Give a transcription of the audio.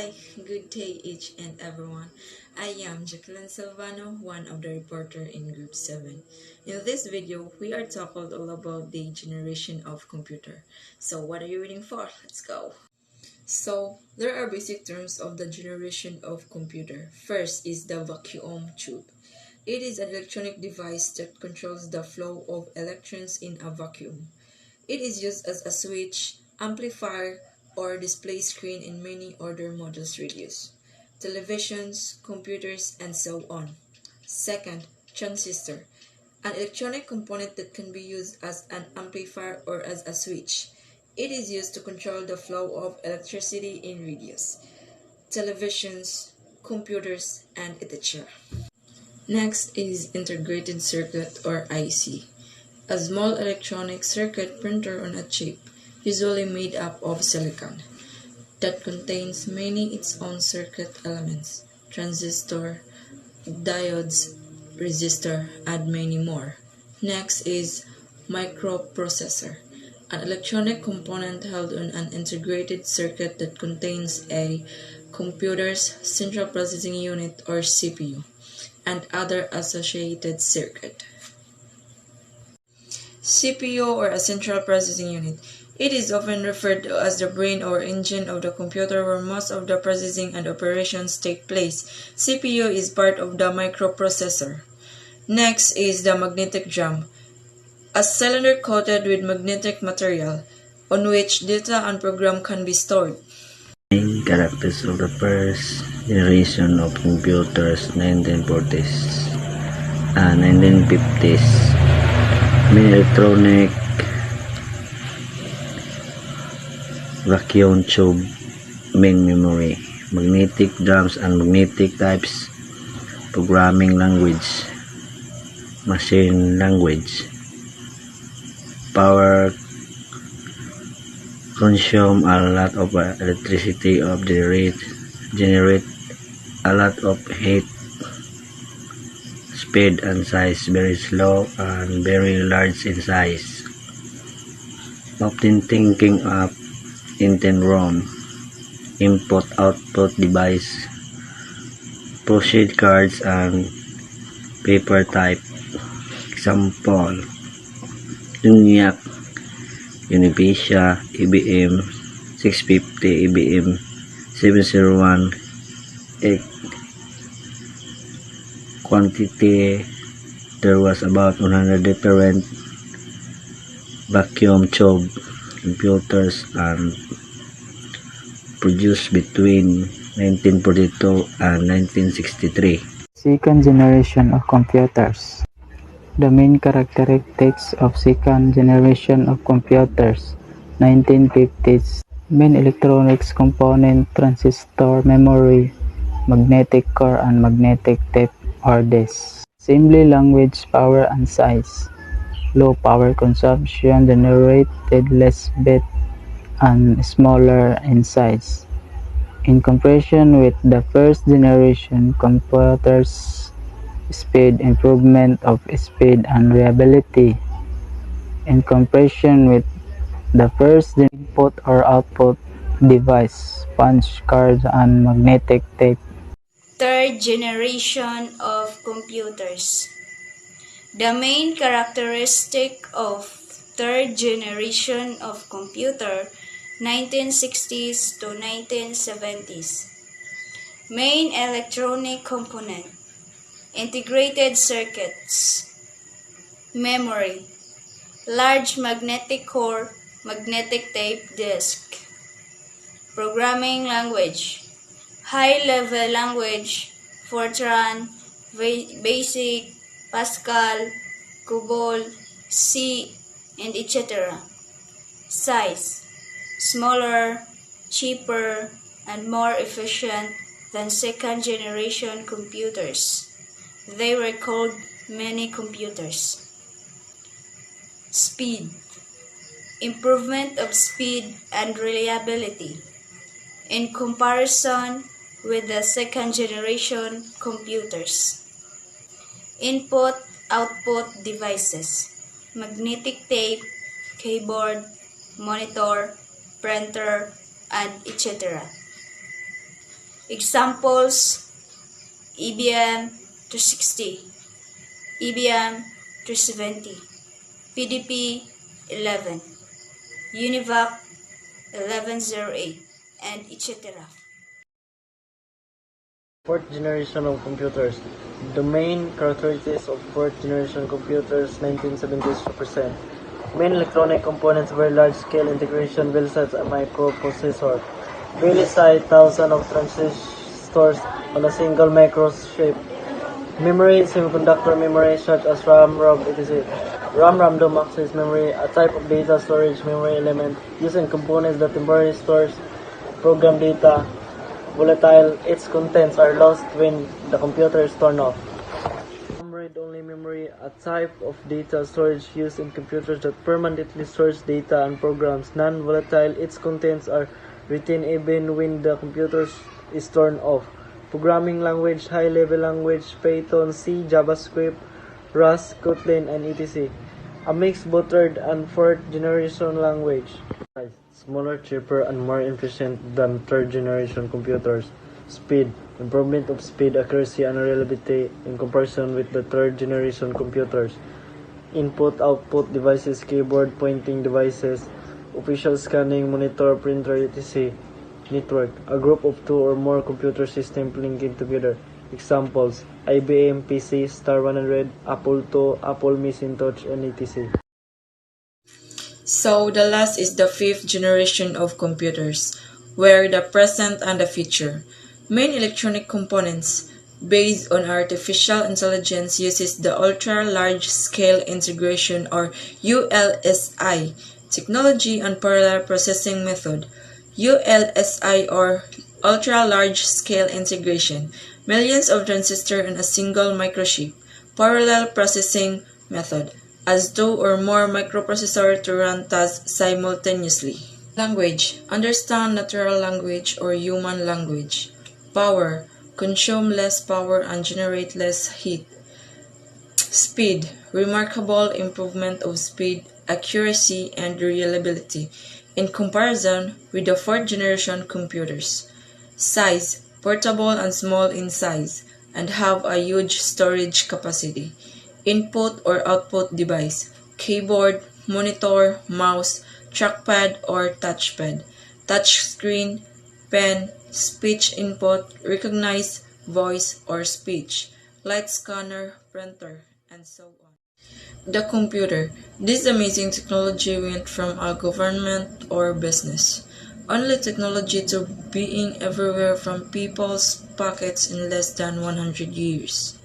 Hi, good day each and everyone. I am Jacqueline Silvano, one of the reporter in Group 7. In this video, we are talking all about the generation of computer. So what are you waiting for? Let's go. So there are basic terms of the generation of computer. First is the vacuum tube. It is an electronic device that controls the flow of electrons in a vacuum. It is used as a switch, amplifier, or display screen in many other models radios, televisions, computers, and so on. Second, transistor. An electronic component that can be used as an amplifier or as a switch. It is used to control the flow of electricity in radios, televisions, computers, and etc. Next is integrated circuit or IC. A small electronic circuit printer on a chip, usually made up of silicon, that contains many its own circuit elements, transistor, diodes, resistor, and many more. Next is microprocessor, an electronic component held on an integrated circuit that contains a computer's central processing unit or CPU, and other associated circuit. CPU or a central processing unit. It is often referred to as the brain or engine of the computer where most of the processing and operations take place. CPU is part of the microprocessor. Next is the magnetic drum, a cylinder coated with magnetic material on which data and program can be stored. Main characters of the first generation of computers 1940s and 1950s. Main electronic vacuum tube, main memory, magnetic drums and magnetic types, programming language, machine language, power consume a lot of electricity of generate a lot of heat, speed and size very slow and very large in size, often thinking of intent ROM, input-output device, proceed cards and paper type. Example, ENIAC, Univicia, IBM 650, IBM 701, quantity. There was about 100 different vacuum tube computers and produced between 1942 and 1963. Second generation of computers. The main characteristics of second generation of computers, 1950s. Main electronics component, transistor, memory, magnetic core and magnetic tape or disk. Assembly language, power and size. Low power consumption, generated less bit and smaller in size. In comparison with the first generation computers, speed, improvement of speed and reliability. In comparison with the first input or output device, punch cards and magnetic tape. Third generation of computers. The main characteristic of third generation of computer 1960s to 1970s. Main electronic component, integrated circuits, memory, large magnetic core, magnetic tape disk, programming language, high-level language, Fortran, BASIC, Pascal, COBOL, C, and etc. Size, smaller, cheaper, and more efficient than second-generation computers. They were called mini computers. Speed, improvement of speed and reliability in comparison with the second-generation computers. Input-output devices, magnetic tape, keyboard, monitor, printer, and etc. Examples: EBM 260, EBM 270, PDP 11, UNIVAC 1108, and etc. Fourth generation of computers. The main characteristics of fourth generation computers 1970s represent. Main electronic components very large scale integration built such a microprocessor. Really size thousands of transistors on a single microchip. Memory, semiconductor memory such as RAM, ROM, etc. RAM random access memory, a type of data storage memory element using components that temporarily stores program data. Volatile, its contents are lost when the computer is turned off. Read-only memory, a type of data storage used in computers that permanently stores data and programs. Non-volatile, its contents are retained even when the computer is turned off. Programming language, high-level language, Python, C, JavaScript, Rust, Kotlin, and etc. A mixed both third and fourth generation language. Smaller, cheaper, and more efficient than third generation computers. Speed, improvement of speed, accuracy, and reliability in comparison with the third generation computers. Input-output devices, keyboard, pointing devices, official scanning, monitor, printer, etc. Network, a group of two or more computer systems linking together. Examples: IBM PC, Star 100, Apple II, Apple Macintosh, and etc. So the last is the fifth generation of computers, where the present and the future. Main electronic components based on artificial intelligence uses the ultra-large scale integration or ULSI technology and parallel processing method. ULSI or ultra-large scale integration, millions of transistors in a single microchip. Parallel processing method, as two or more microprocessors to run tasks simultaneously. Language, understand natural language or human language. Power, consume less power and generate less heat. Speed, remarkable improvement of speed, accuracy, and reliability in comparison with the fourth generation computers. Size, portable and small in size, and have a huge storage capacity. Input or output device, keyboard, monitor, mouse, trackpad or touchpad, touch screen, pen, speech input, recognize voice or speech, light scanner, printer, and so on. The computer. This amazing technology went from a government or business only technology to being everywhere from people's pockets in less than 100 years.